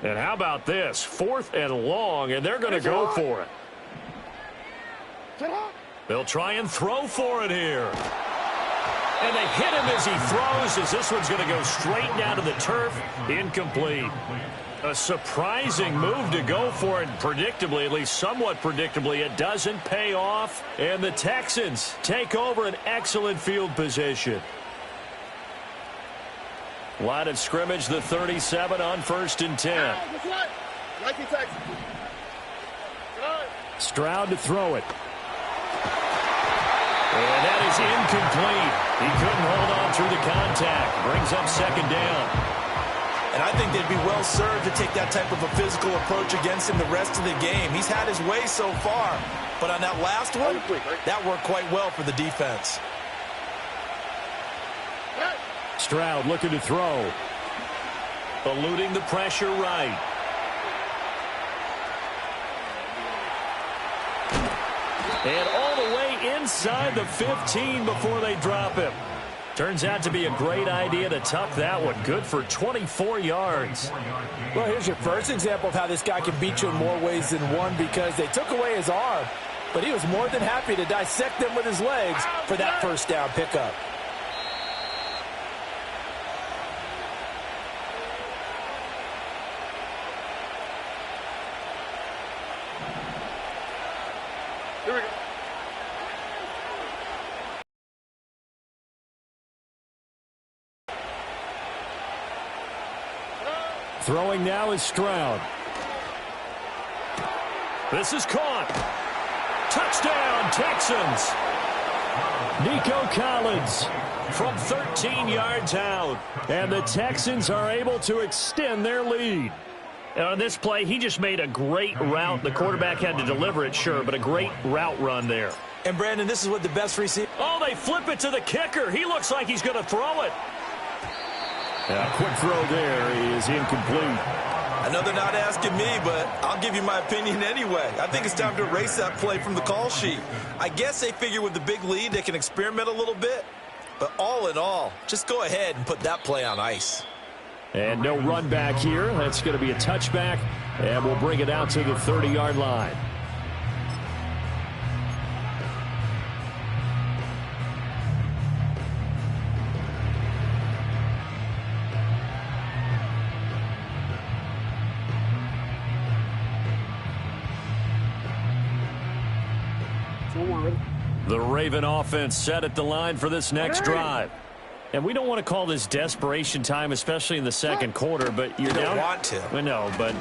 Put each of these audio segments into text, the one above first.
And how about this? 4th and long, and they're going to go for it. They'll try and throw for it here. And they hit him as he throws, as this one's going to go straight down to the turf. Incomplete. A surprising move to go for it. Predictably, at least somewhat predictably, it doesn't pay off. And the Texans take over an excellent field position. Line of scrimmage, the 37 on 1st and 10. Stroud to throw it. And that is incomplete. He couldn't hold on through the contact. Brings up 2nd down. And I think they'd be well served to take that type of a physical approach against him the rest of the game. He's had his way so far. But on that last one, that worked quite well for the defense. Stroud looking to throw. Eluding the pressure right. And all the way inside the 15 before they drop him. Turns out to be a great idea to tuck that one. Good for 24 yards. Well, here's your first example of how this guy can beat you in more ways than one, because they took away his arm, but he was more than happy to dissect them with his legs for that 1st down pickup. Here we go. Throwing now is Stroud. This is caught. Touchdown, Texans. Nico Collins from 13 yards out. And the Texans are able to extend their lead. On this play, he just made a great route. The quarterback had to deliver it, sure, but a great route run there. And, Brandon, this is what the best receiver... Oh, they flip it to the kicker. He looks like he's going to throw it. A quick throw there is incomplete. I know they're not asking me, but I'll give you my opinion anyway. I think it's time to erase that play from the call sheet. I guess they figure with the big lead they can experiment a little bit. But all in all, just go ahead and put that play on ice. And no run back here. That's going to be a touchback, and we'll bring it out to the 30-yard line. The Raven offense set at the line for this next drive. And we don't want to call this desperation time, especially in the 2nd quarter, but you're down. You don't want to. Well, no, but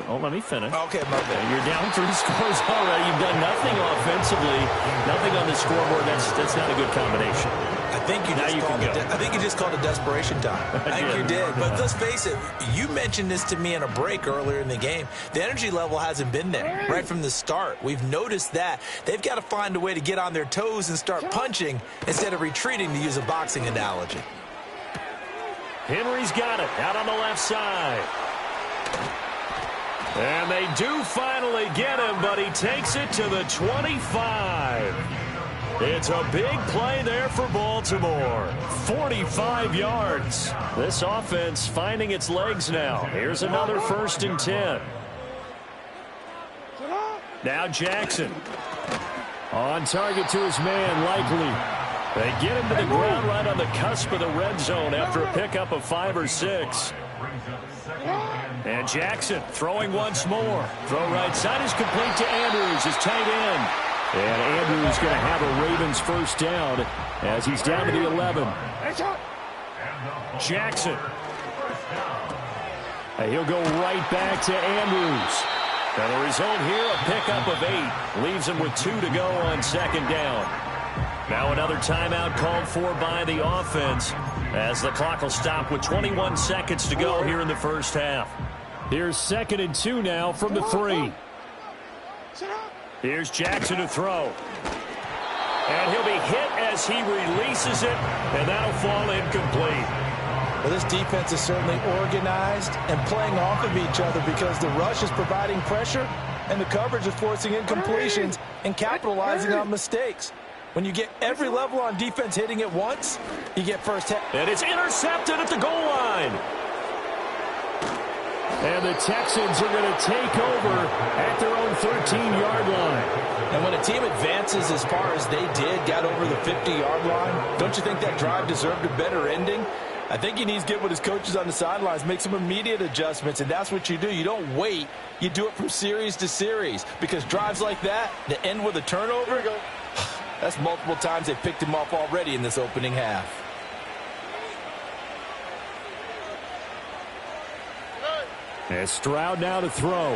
let me finish. Okay, my bad. You're down 3 scores already. You've done nothing offensively, nothing on the scoreboard. That's not a good combination. I think you just called it desperation time. I think you did. But let's face it, you mentioned this to me in a break earlier in the game. The energy level hasn't been there right from the start. We've noticed that. They've got to find a way to get on their toes and start punching instead of retreating, to use a boxing analogy. Henry's got it out on the left side. And they do finally get him, but he takes it to the 25. It's a big play there for Baltimore. 45 yards. This offense finding its legs now. Here's another 1st and 10. Now Jackson. On target to his man, Likely. They get him to the ground right on the cusp of the red zone after a pickup of 5 or 6. And Jackson throwing once more. Throw right side is complete to Andrews, his tight end. And Andrews going to have a Ravens 1st down as he's down to the 11. Jackson. And he'll go right back to Andrews. And the result here, a pickup of 8. Leaves him with 2 to go on 2nd down. Now another timeout called for by the offense as the clock will stop with 21 seconds to go here in the 1st half. Here's 2nd and 2 now from the 3. Here's Jackson to throw. And he'll be hit as he releases it, and that'll fall incomplete. Well, this defense is certainly organized and playing off of each other because the rush is providing pressure and the coverage is forcing incompletions and capitalizing on mistakes. When you get every level on defense hitting at once, you get first hit. And it's intercepted at the goal line. And the Texans are going to take over at their own 13-yard line. And when a team advances as far as they did, got over the 50-yard line, don't you think that drive deserved a better ending? I think he needs to get with his coaches on the sidelines, make some immediate adjustments, and that's what you do. You don't wait. You do it from series to series, because drives like that end with a turnover, that's multiple times they picked him off already in this opening half. And Stroud now to throw.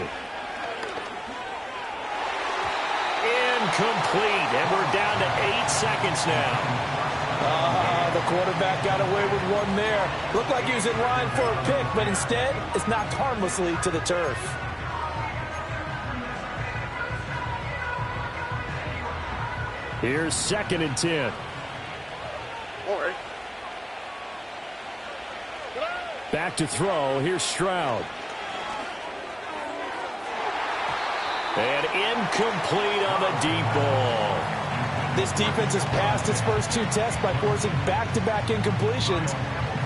Incomplete, and we're down to 8 seconds now. The quarterback got away with one there. Looked like he was in line for a pick, but instead, it's knocked harmlessly to the turf. Here's 2nd and 10. Back to throw. Here's Stroud. And incomplete on the deep ball. This defense has passed its first 2 tests by forcing back-to-back incompletions.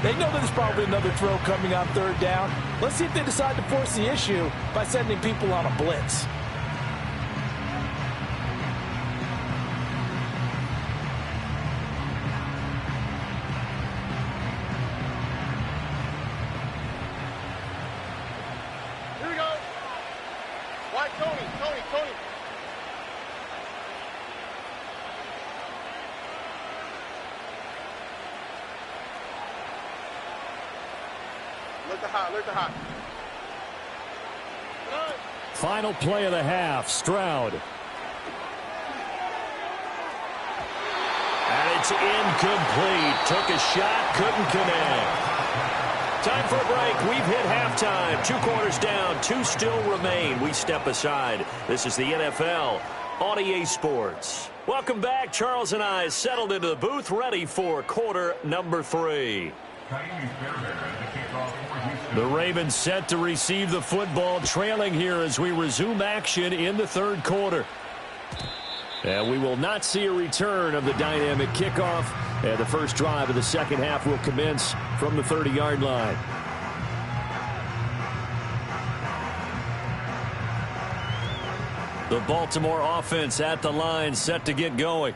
They know that there's probably another throw coming on 3rd down. Let's see if they decide to force the issue by sending people on a blitz. Here we go. White, Tony. Look the hot. Final play of the half, Stroud. And it's incomplete. Took a shot, couldn't connect. Time for a break. We've hit halftime. 2 quarters down, 2 still remain. We step aside. This is the NFL on EA Sports. Welcome back. Charles and I settled into the booth, ready for quarter number 3. The Ravens set to receive the football, trailing here as we resume action in the 3rd quarter. And we will not see a return of the dynamic kickoff. And the first drive of the 2nd half will commence from the 30-yard line. The Baltimore offense at the line, set to get going.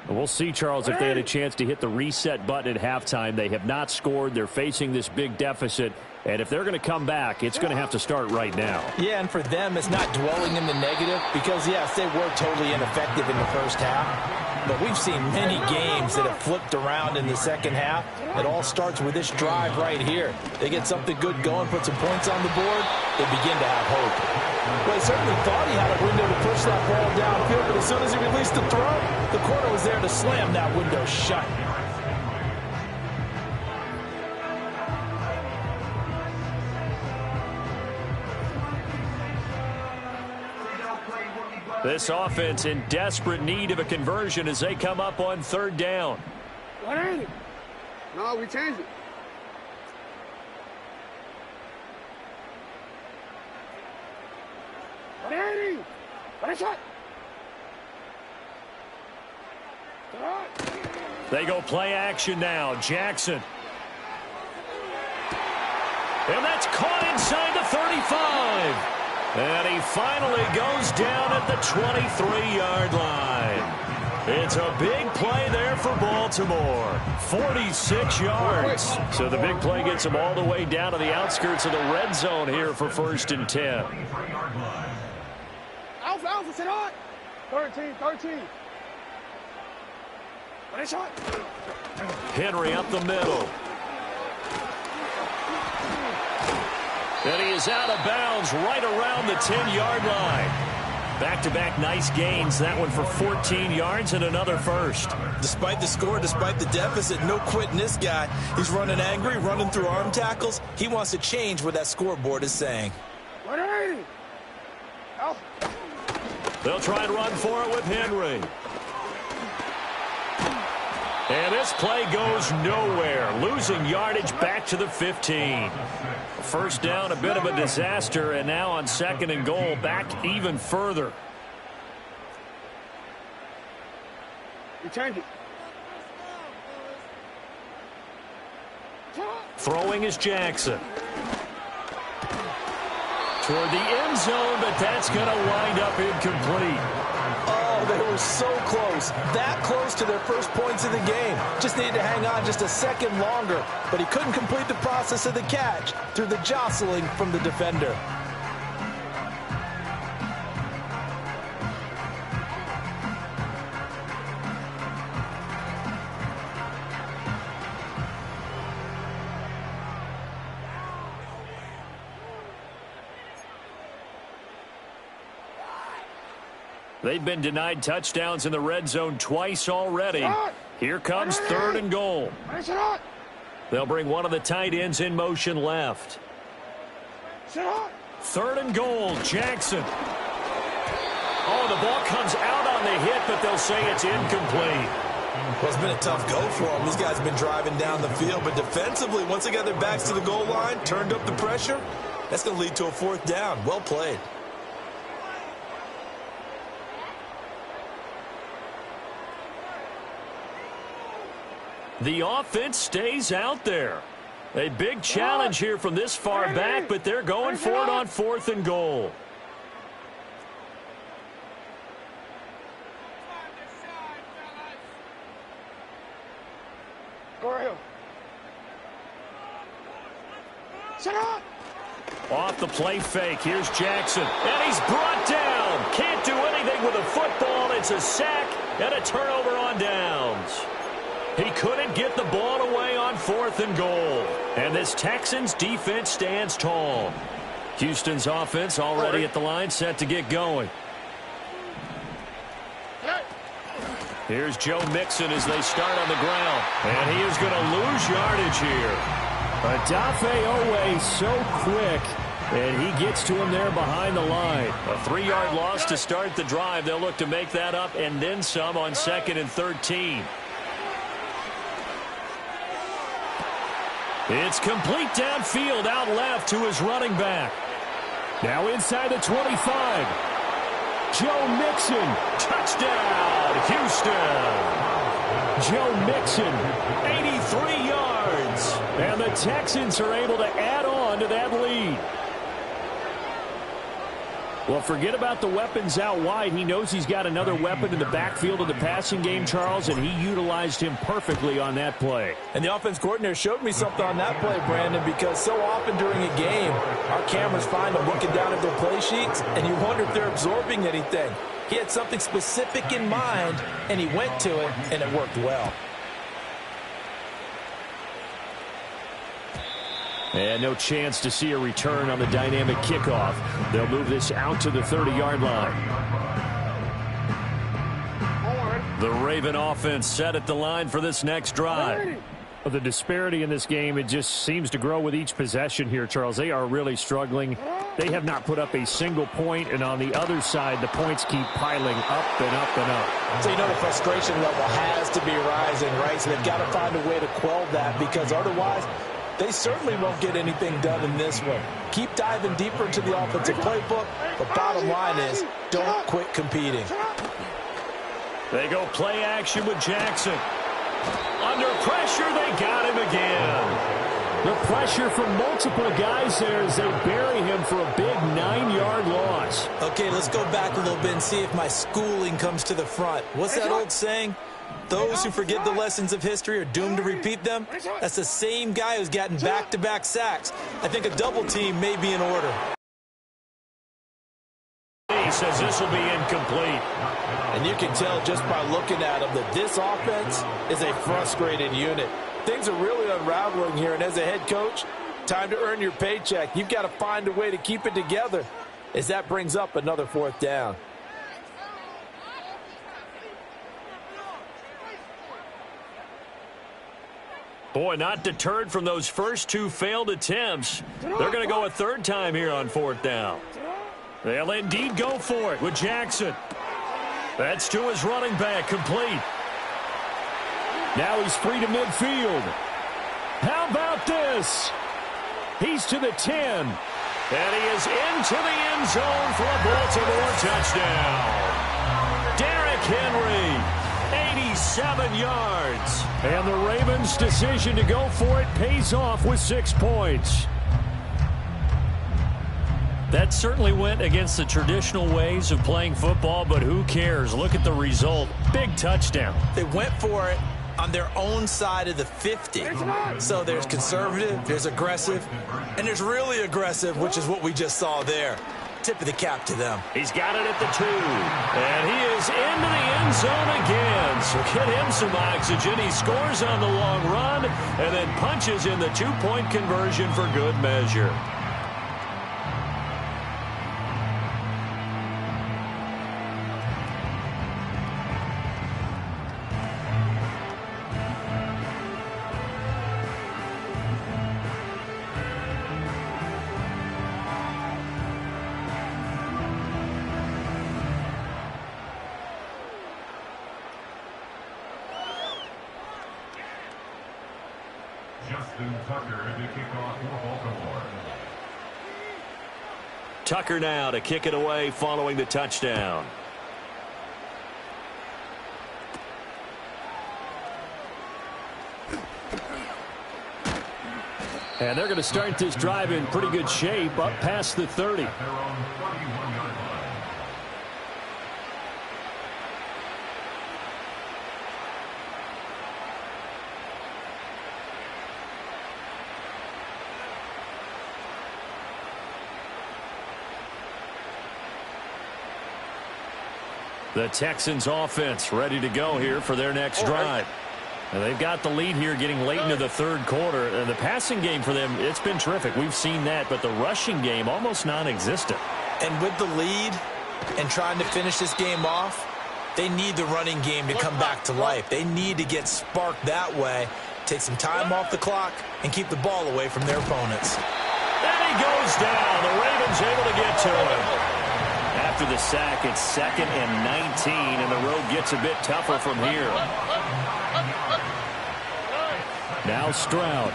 We'll see, Charles, if they had a chance to hit the reset button at halftime. They have not scored. They're facing this big deficit. And if they're going to come back, it's going to have to start right now. Yeah, and for them, it's not dwelling in the negative because, yes, they were totally ineffective in the first half. But we've seen many games that have flipped around in the 2nd half. It all starts with this drive right here. They get something good going, put some points on the board, they begin to have hope. Well, he certainly thought he had a window to push that ball downfield, but as soon as he released the throw, the corner was there to slam that window shut. This offense in desperate need of a conversion as they come up on 3rd down. What ain't it? No, we changed it. What ain't it? What is it? They go play action now. Jackson. And that's caught inside the 35. And he finally goes down at the 23-yard line. It's a big play there for Baltimore. 46 yards. So the big play gets them all the way down to the outskirts of the red zone here for 1st and 10. Alpha, sit on. 13. What is shot? Henry up the middle. And he is out of bounds right around the 10-yard line. Back-to-back nice gains. That one for 14 yards and another first. Despite the score, despite the deficit, no quitting this guy. He's running angry, running through arm tackles. He wants to change what that scoreboard is saying. They'll try and run for it with Henry. And this play goes nowhere. Losing yardage back to the 15. First down, a bit of a disaster, and now on 2nd and goal, back even further. We change it. Throwing is Jackson. toward the end zone, but that's going to wind up incomplete. Oh, they were so close. That close to their first points of the game. Just needed to hang on just a second longer, but he couldn't complete the process of the catch through the jostling from the defender. They've been denied touchdowns in the red zone twice already. Here comes 3rd and goal. They'll bring one of the tight ends in motion left. 3rd and goal, Jackson. Oh, the ball comes out on the hit, but they'll say it's incomplete. Well, it's been a tough go for them. These guys have been driving down the field, but defensively, once they got their backs to the goal line, turned up the pressure, that's going to lead to a 4th down. Well played. The offense stays out there. A big challenge here from this far back, but they're going for it on 4th and goal. Off the play fake, here's Jackson, and he's brought down. Can't do anything with a football. It's a sack and a turnover on downs. He couldn't get the ball away on 4th and goal. And this Texans defense stands tall. Houston's offense already at the line, set to get going. Here's Joe Mixon as they start on the ground. And he is going to lose yardage here. Adafe Owe so quick. And he gets to him there behind the line. A 3-yard loss to start the drive. They'll look to make that up and then some on 2nd and 13. It's complete downfield out left to his running back. Now inside the 25. Joe Mixon. Touchdown, Houston. Joe Mixon, 83 yards. And the Texans are able to add on to that lead. Well, forget about the weapons out wide. He knows he's got another weapon in the backfield of the passing game, Charles, and he utilized him perfectly on that play. And the offense coordinator showed me something on that play, Brandon, because so often during a game, our cameras find them looking down at their play sheets, and you wonder if they're absorbing anything. He had something specific in mind, and he went to it, and it worked well. And no chance to see a return on the dynamic kickoff. They'll move this out to the 30-yard line. The Raven offense set at the line for this next drive. The disparity in this game, it just seems to grow with each possession here, Charles. They are really struggling. They have not put up a single point, and on the other side, the points keep piling up and up and up. So you know the frustration level has to be rising, right? So they've got to find a way to quell that, because otherwise they certainly won't get anything done in this one. Keep diving deeper into the offensive playbook, but bottom line is don't quit competing. They go play action with Jackson. Under pressure, they got him again. The pressure from multiple guys there as they bury him for a big 9-yard loss. Okay, let's go back a little bit and see if my schooling comes to the front. What's that old saying? Those who forget the lessons of history are doomed to repeat them. That's the same guy who's gotten back-to-back sacks. I think a double team may be in order. He says this will be incomplete. And you can tell just by looking at him that this offense is a frustrated unit. Things are really unraveling here, and as a head coach, time to earn your paycheck. You've got to find a way to keep it together as that brings up another 4th down. Boy, not deterred from those first 2 failed attempts. They're going to go a 3rd time here on 4th down. They'll indeed go for it with Jackson. That's to his running back, complete. Now he's free to midfield. How about this? He's to the 10. And he is into the end zone for a Baltimore touchdown. Derrick Henry, 87 yards. And the Ravens' decision to go for it pays off with 6 points. That certainly went against the traditional ways of playing football, but who cares? Look at the result. Big touchdown. They went for it on their own side of the 50. So there's conservative, there's aggressive, and there's really aggressive, which is what we just saw there. Tip of the cap to them. He's got it at the 2. And he is into the end zone again. So get him some oxygen. He scores on the long run and then punches in the 2-point conversion for good measure. Tucker now to kick it away following the touchdown. And they're going to start this drive in pretty good shape up past the 30. The Texans offense ready to go here for their next drive. And they've got the lead here getting late into the third quarter. And the passing game for them, it's been terrific. We've seen that, but the rushing game almost non-existent. And with the lead and trying to finish this game off, they need the running game to come back to life. They need to get sparked that way, take some time off the clock, and keep the ball away from their opponents. And he goes down. The Ravens able to get to him. After the sack, it's 2nd and 19, and the road gets a bit tougher from here. Now Stroud.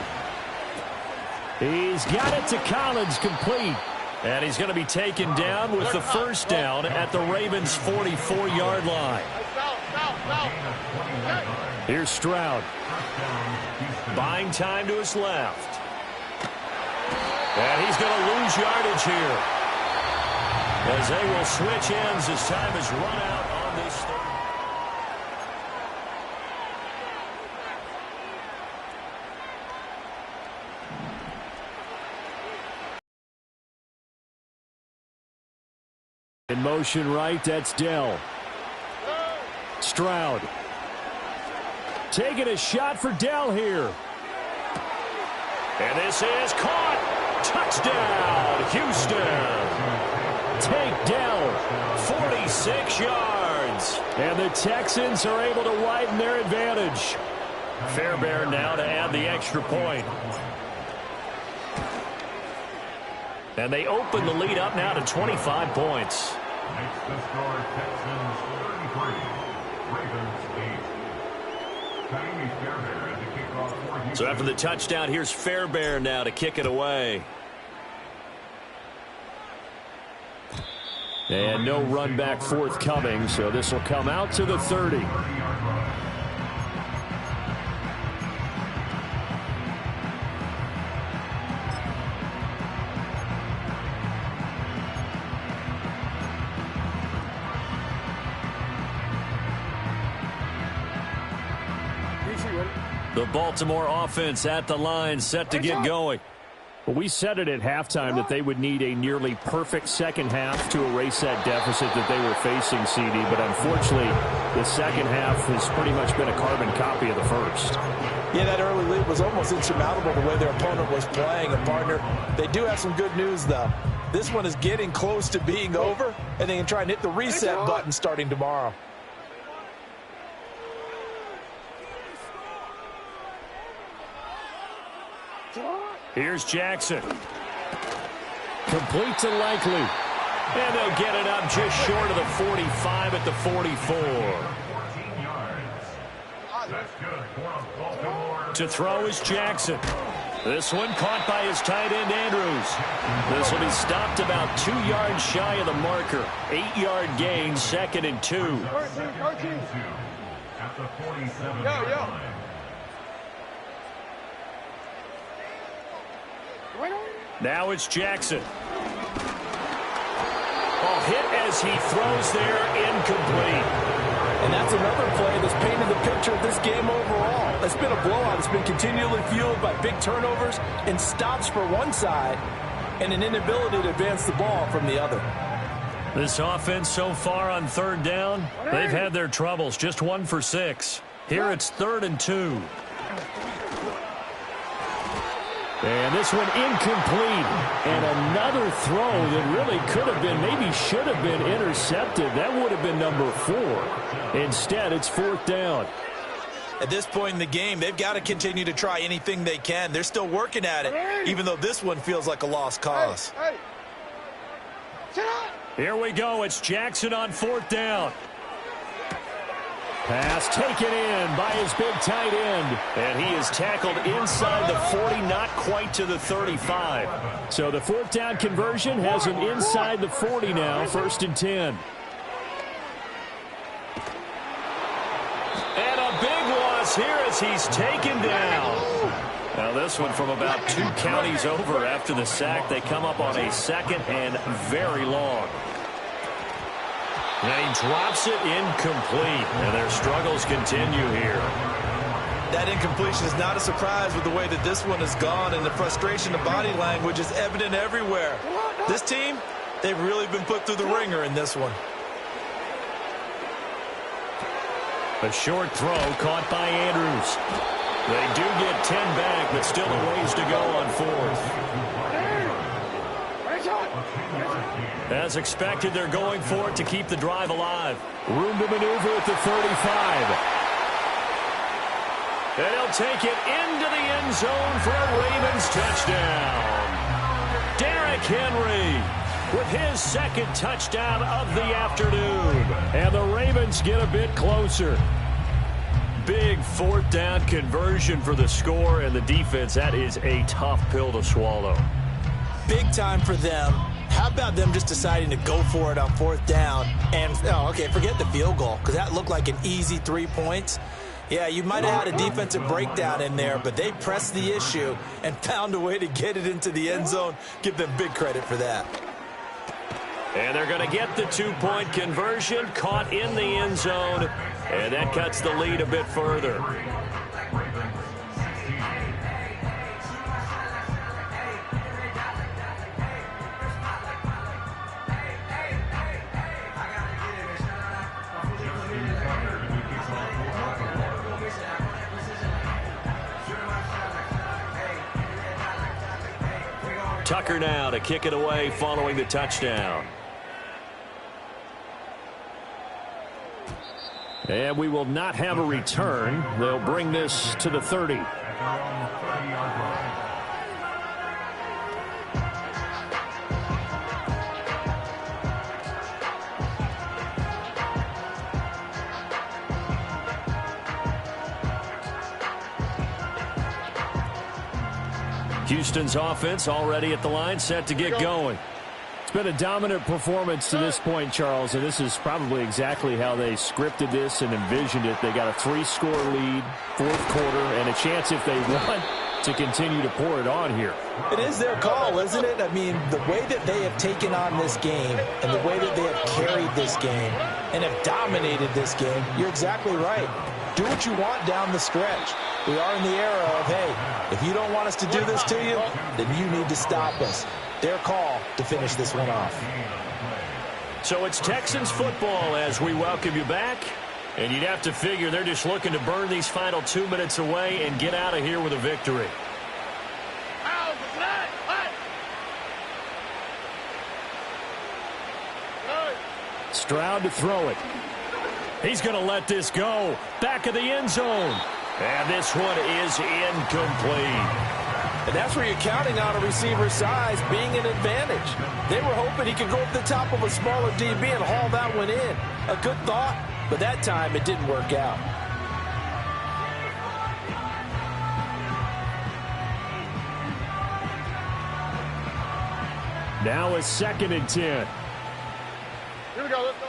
He's got it to Collins, complete. And he's going to be taken down with the first down at the Ravens' 44-yard line. Here's Stroud. Buying time to his left. And he's going to lose yardage here, as they will switch ends as time is run out on this third. In motion right, that's Dell. Stroud. Taking a shot for Dell here. And this is caught. Touchdown, Houston. Take Dell, 46 yards. And the Texans are able to widen their advantage. Fairbairn now to add the extra point. And they open the lead up now to 25 points. Makes the score Texans 33, Ravens 8. Tiny Fairbairn at the kickoff for Houston. So after the touchdown, here's Fairbairn now to kick it away. And no run back forthcoming, so this will come out to the 30. The Baltimore offense at the line, set to get going. Well, we said it at halftime that they would need a nearly perfect second half to erase that deficit that they were facing, CD. But unfortunately, the second half has pretty much been a carbon copy of the first. Yeah, that early lead was almost insurmountable the way their opponent was playing. And, partner, they do have some good news, though. This one is getting close to being over, and they can try and hit the reset button starting tomorrow. Here's Jackson. Complete to Likely. And they'll get it up just short of the 45 at the 44. To throw is Jackson. This one caught by his tight end, Andrews. This will be stopped about 2 yards shy of the marker. 8-yard gain, 2nd and 2. At the 47-yard line. Now it's Jackson. as he throws there, incomplete. And that's another play that's painted the picture of this game overall. It's been a blowout. It's been continually fueled by big turnovers and stops for one side and an inability to advance the ball from the other. This offense so far on third down, they've had their troubles. Just 1 for 6. Here it's 3rd and 2. And this one incomplete. And another throw that really could have been, maybe should have been intercepted. That would have been number 4. Instead, it's 4th down. At this point in the game, they've got to continue to try anything they can. They're still working at it, even though this one feels like a lost cause. Here we go. It's Jackson on 4th down. Pass taken in by his big tight end. And he is tackled inside the 40, not quite to the 35. So the 4th down conversion has him inside the 40 now, 1st and 10. And a big loss here as he's taken down. Now this one from about 2 counties over after the sack. They come up on a 2nd and very long. And he drops it incomplete. And their struggles continue here. That incompletion is not a surprise with the way that this one has gone, and the frustration of body language is evident everywhere. This team, they've really been put through the ringer in this one. A short throw caught by Andrews. They do get 10 back, but still a ways to go on 4th. As expected, they're going for it to keep the drive alive. Room to maneuver at the 35. And he'll take it into the end zone for a Ravens touchdown. Derrick Henry with his 2nd touchdown of the afternoon. And the Ravens get a bit closer. Big 4th down conversion for the score, and the defense, that is a tough pill to swallow. Big time for them. How about them just deciding to go for it on 4th down? And, okay, forget the field goal, because that looked like an easy 3 points. Yeah, you might have had a defensive breakdown in there, but they pressed the issue and found a way to get it into the end zone. Give them big credit for that. And they're going to get the 2-point conversion, caught in the end zone, and that cuts the lead a bit further. Tucker now to kick it away following the touchdown. And we will not have a return. They'll bring this to the 30. Houston's offense already at the line, set to get going. It's been a dominant performance to this point, Charles, and this is probably exactly how they scripted this and envisioned it. They got a 3-score lead, 4th quarter, and a chance if they want to continue to pour it on here. It is their call, isn't it? I mean, the way that they have taken on this game and the way that they have carried this game and have dominated this game, you're exactly right. Do what you want down the stretch. We are in the era of, hey, if you don't want us to do this to you, then you need to stop us. Their call to finish this one off. So it's Texans football as we welcome you back. And you'd have to figure they're just looking to burn these final 2 minutes away and get out of here with a victory. Stroud to throw it. He's going to let this go. Back of the end zone. And this one is incomplete. And that's where you're counting on a receiver's size being an advantage. They were hoping he could go up the top of a smaller DB and haul that one in. A good thought, but that time it didn't work out. Now a 2nd and 10. Here we go, let's go.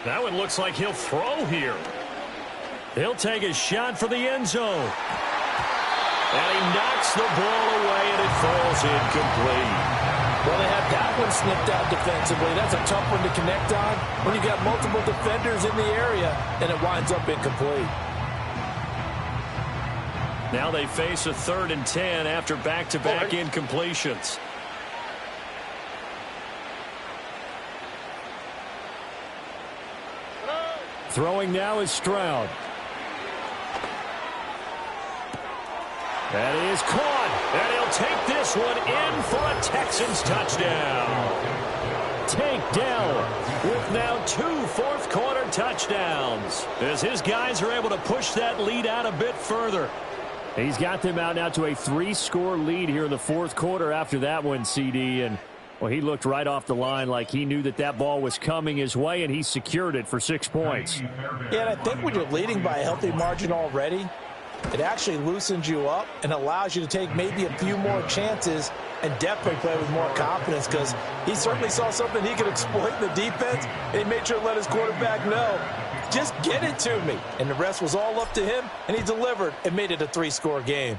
That one looks like he'll throw here. He'll take a shot for the end zone. And he knocks the ball away, and it falls falls incomplete. Well, they had that one snipped out defensively. That's a tough one to connect on when you got multiple defenders in the area, and it winds up incomplete. Now they face a 3rd and 10 after back-to-back incompletions. Throwing now is Stroud. That is caught, and he'll take this one in for a Texans touchdown. Tank Dell with now 2 fourth-quarter touchdowns as his guys are able to push that lead out a bit further. He's got them out now to a 3-score lead here in the 4th quarter after that one, CD. And, well, he looked right off the line like he knew that that ball was coming his way, and he secured it for 6 points. Yeah, and I think when you're leading by a healthy margin already, it actually loosens you up and allows you to take maybe a few more chances and definitely play with more confidence, because he certainly saw something he could exploit in the defense, and he made sure to let his quarterback know, just get it to me. And the rest was all up to him, and he delivered and made it a 3-score game.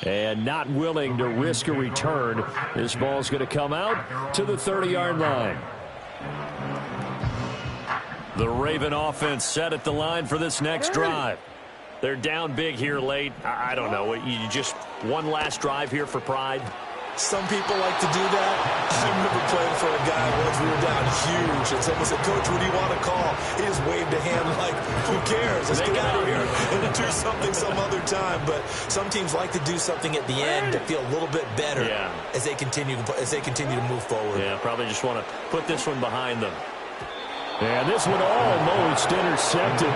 And not willing to risk a return, this ball's going to come out to the 30-yard line. The Raven offense set at the line for this next drive. They're down big here late. I don't know. You just one last drive here for pride? Some people like to do that. I remember playing for a guy once. We were down huge, and someone said, "Coach, what do you want to call?" He just waved a hand like, "Who cares? Let's get out of here and do something some other time." But some teams like to do something at the end to feel a little bit better as they continue to move forward. Yeah, probably just want to put this one behind them. And this one almost intercepted.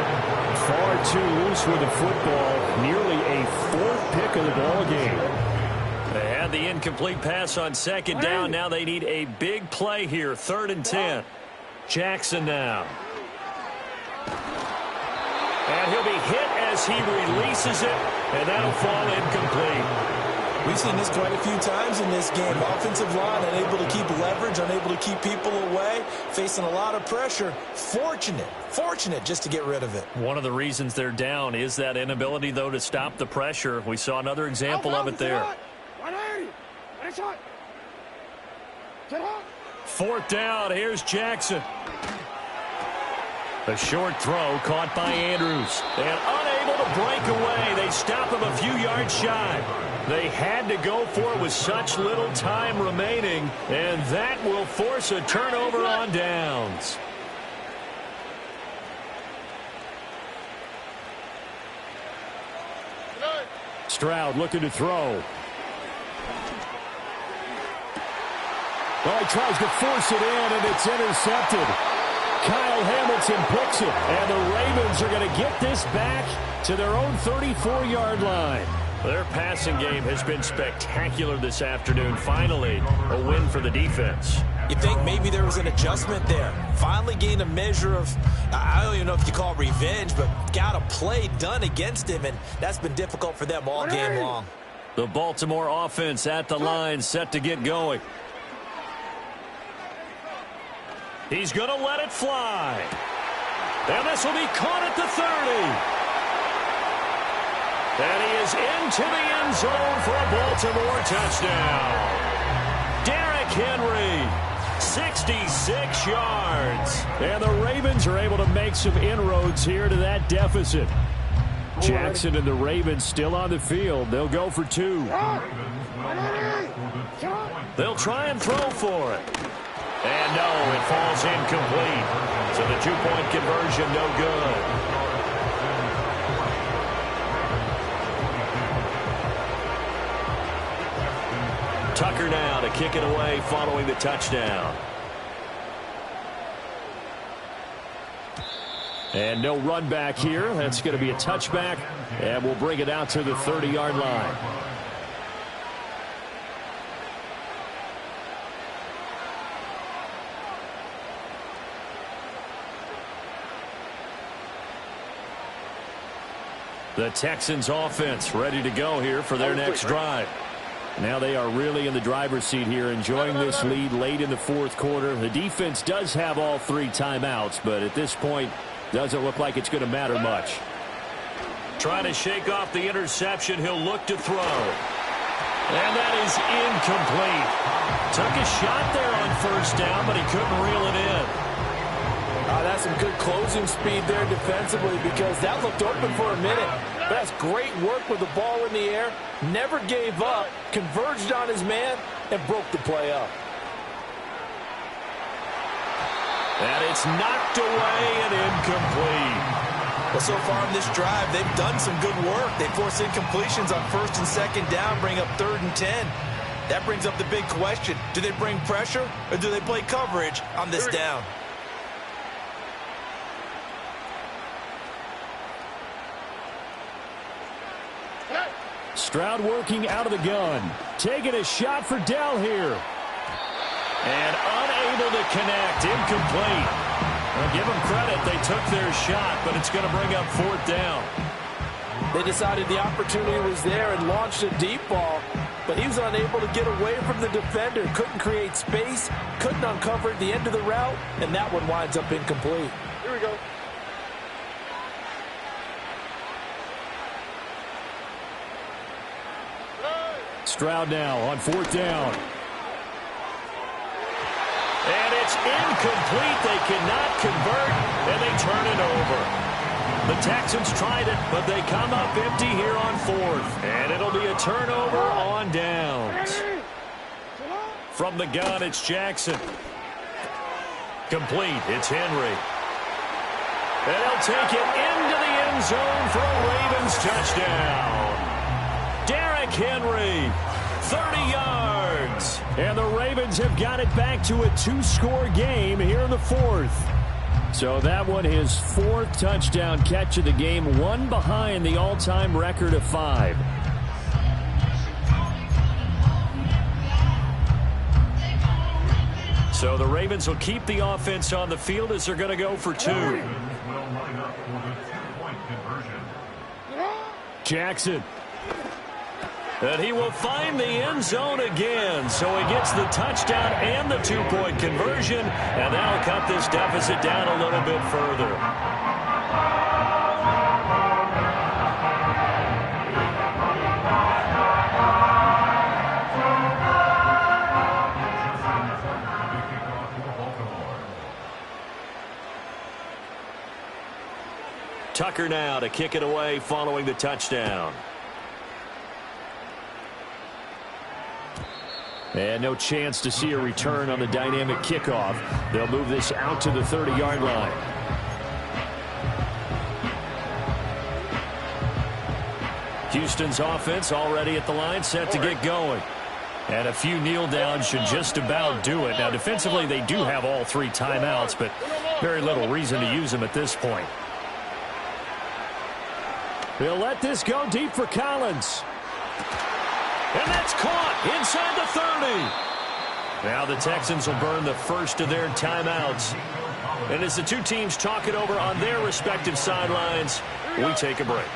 Far too loose with the football. Nearly a 4th pick of the ball game. They had the incomplete pass on 2nd down. Now they need a big play here. 3rd and 10. Jackson now. And he'll be hit as he releases it, and that'll fall incomplete. We've seen this quite a few times in this game. Offensive line unable to keep leverage, unable to keep people away, facing a lot of pressure. Fortunate just to get rid of it. One of the reasons they're down is that inability, though, to stop the pressure. We saw another example of it there. 4th down, here's Jackson. A short throw caught by Andrews. And unable to break away. They stop him a few yards shy. They had to go for it with such little time remaining, and that will force a turnover on downs. Stroud looking to throw. Well, he tries to force it in, and it's intercepted. Kyle Hamilton picks it, and the Ravens are going to get this back to their own 34-yard line. Their passing game has been spectacular this afternoon. Finally, a win for the defense. You think maybe there was an adjustment there. Finally gained a measure of, I don't even know if you call it revenge, but got a play done against him, and that's been difficult for them all game long. The Baltimore offense at the line, set to get going. He's going to let it fly. And this will be caught at the 30. And he is into the end zone for a Baltimore touchdown. Derrick Henry, 66 yards. And the Ravens are able to make some inroads here to that deficit. Jackson and the Ravens still on the field. They'll go for 2. They'll try and throw for it. And no, it falls incomplete. So the 2-point conversion, no good. Tucker now to kick it away following the touchdown. And no run back here. That's going to be a touchback, and we'll bring it out to the 30-yard line. The Texans offense ready to go here for their next drive. Now they are really in the driver's seat here, enjoying this lead late in the 4th quarter. The defense does have all 3 timeouts, but at this point, doesn't look like it's going to matter much. Trying to shake off the interception. He'll look to throw. And that is incomplete. Took a shot there on first down, but he couldn't reel it in. That's some good closing speed there defensively because that looked open for a minute. But that's great work with the ball in the air. Never gave up, converged on his man, and broke the play up. And it's knocked away and incomplete. Well, so far in this drive, they've done some good work. They force incompletions on first and second down, bring up 3rd and 10. That brings up the big question. Do they bring pressure or do they play coverage on this down? Stroud working out of the gun. Taking a shot for Dell here. And unable to connect. Incomplete. Well, give them credit. They took their shot, but it's going to bring up 4th down. They decided the opportunity was there and launched a deep ball, but he was unable to get away from the defender. Couldn't create space, couldn't uncover the end of the route, and that one winds up incomplete. Here we go. Stroud now on 4th down. And it's incomplete. They cannot convert, and they turn it over. The Texans tried it, but they come up empty here on 4th. And it'll be a turnover on downs. From the gun, it's Jackson. Complete. It's Henry. And he'll take it into the end zone for a Ravens touchdown. Derrick Henry, 30 yards. And the Ravens have got it back to a 2-score game here in the 4th. So that one, his 4th touchdown catch of the game, one behind the all-time record of 5. So the Ravens will keep the offense on the field as they're going to go for 2. Jackson. And he will find the end zone again. So he gets the touchdown and the 2-point conversion. And that'll cut this deficit down a little bit further. Tucker now to kick it away following the touchdown. And no chance to see a return on the dynamic kickoff. They'll move this out to the 30-yard line. Houston's offense already at the line, set to get going. And a few kneel downs should just about do it. Now, defensively, they do have all 3 timeouts, but very little reason to use them at this point. They'll let this go deep for Collins. And that's caught inside the 30. Now the Texans will burn the first of their timeouts. And as the two teams talk it over on their respective sidelines, we take a break.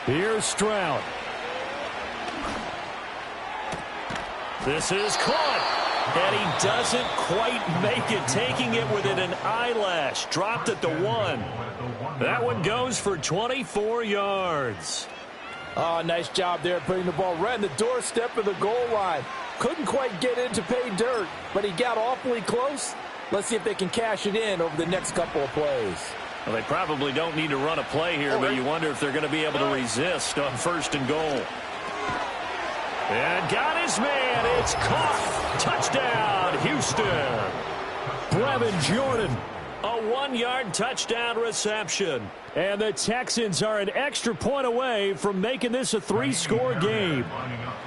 Here's Stroud. This is caught. And he doesn't quite make it, taking it within an eyelash. Dropped at the 1. That one goes for 24 yards. Oh, nice job there putting the ball right on the doorstep of the goal line. Couldn't quite get in to pay dirt, but he got awfully close. Let's see if they can cash it in over the next couple of plays. Well, they probably don't need to run a play here, but you wonder if they're going to be able to resist on 1st and goal. And got his man. It's caught. Touchdown, Houston. Brevin Jordan. A 1-yard touchdown reception. And the Texans are an extra point away from making this a 3-score game.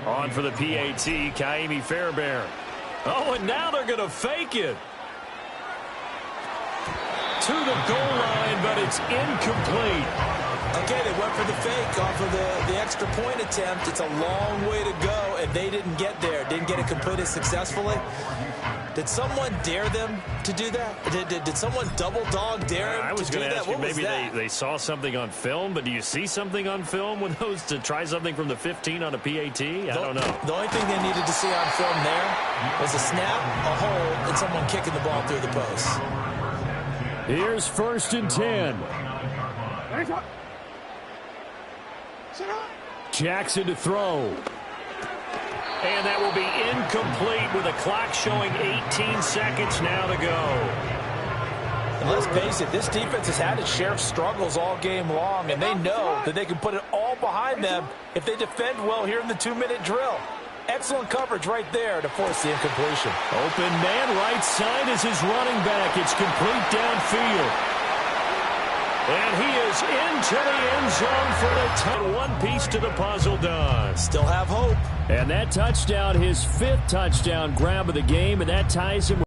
On for the PAT, Kaimi Fairbairn. Oh, and now they're going to fake it. To the goal line, but it's incomplete. Okay, they went for the fake off of the extra point attempt. It's a long way to go, and they didn't get there. Didn't get it completed successfully. Did someone dare them to do that? Did someone double dog dare them I was to do going to that? ask you, What was maybe that? they saw something on film, but do you see something on film with those to try something from the 15 on a PAT? I don't know. The only thing they needed to see on film there was a snap, a hold, and someone kicking the ball through the post. Here's 1st and 10. Jackson to throw. And that will be incomplete with the clock showing 18 seconds now to go. And let's face it, this defense has had its share of struggles all game long, and they know that they can put it all behind them if they defend well here in the 2-minute drill. Excellent coverage right there to force the incompletion. Open man right side is his running back. It's complete downfield. And he is into the end zone for the touchdown. One piece to the puzzle done. Still have hope. And that touchdown, his 5th touchdown grab of the game, and that ties him with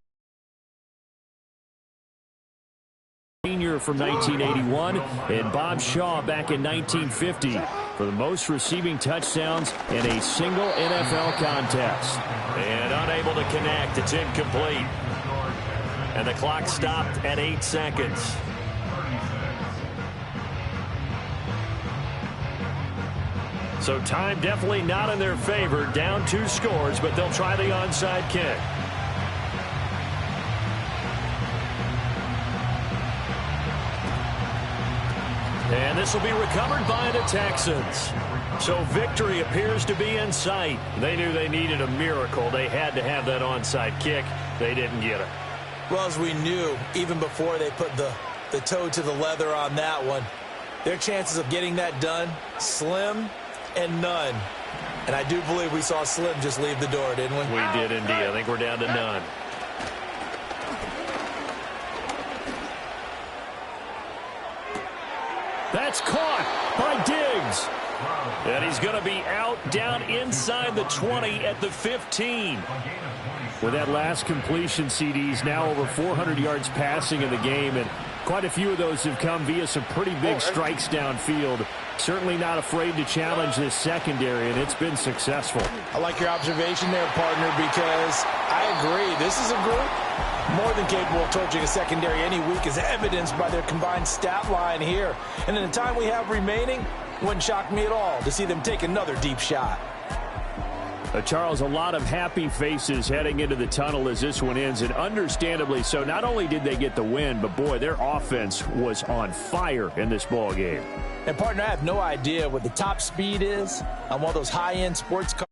senior from 1981 and Bob Shaw back in 1950 for the most receiving touchdowns in a single NFL contest. And unable to connect. It's incomplete. And the clock stopped at 8 seconds. So time definitely not in their favor. Down 2 scores, but they'll try the onside kick. And this will be recovered by the Texans. So victory appears to be in sight. They knew they needed a miracle. They had to have that onside kick. They didn't get it. Well, as we knew, even before they put the toe to the leather on that one, their chances of getting that done, slim and none. And I do believe we saw Slim just leave the door, didn't we? We did indeed. I think we're down to none. That's caught by Diggs. And he's going to be out down inside the 20 at the 15. With that last completion, CD's now over 400 yards passing in the game, and quite a few of those have come via some pretty big strikes downfield. Certainly not afraid to challenge this secondary, and it's been successful. I like your observation there, partner, because I agree. This is a group more than capable of torching a secondary any week, as evidenced by their combined stat line here. And in the time we have remaining, wouldn't shock me at all to see them take another deep shot. Charles, a lot of happy faces heading into the tunnel as this one ends, and understandably so. Not only did they get the win, but boy, their offense was on fire in this ball game. And partner, I have no idea what the top speed is on one of those high-end sports cars.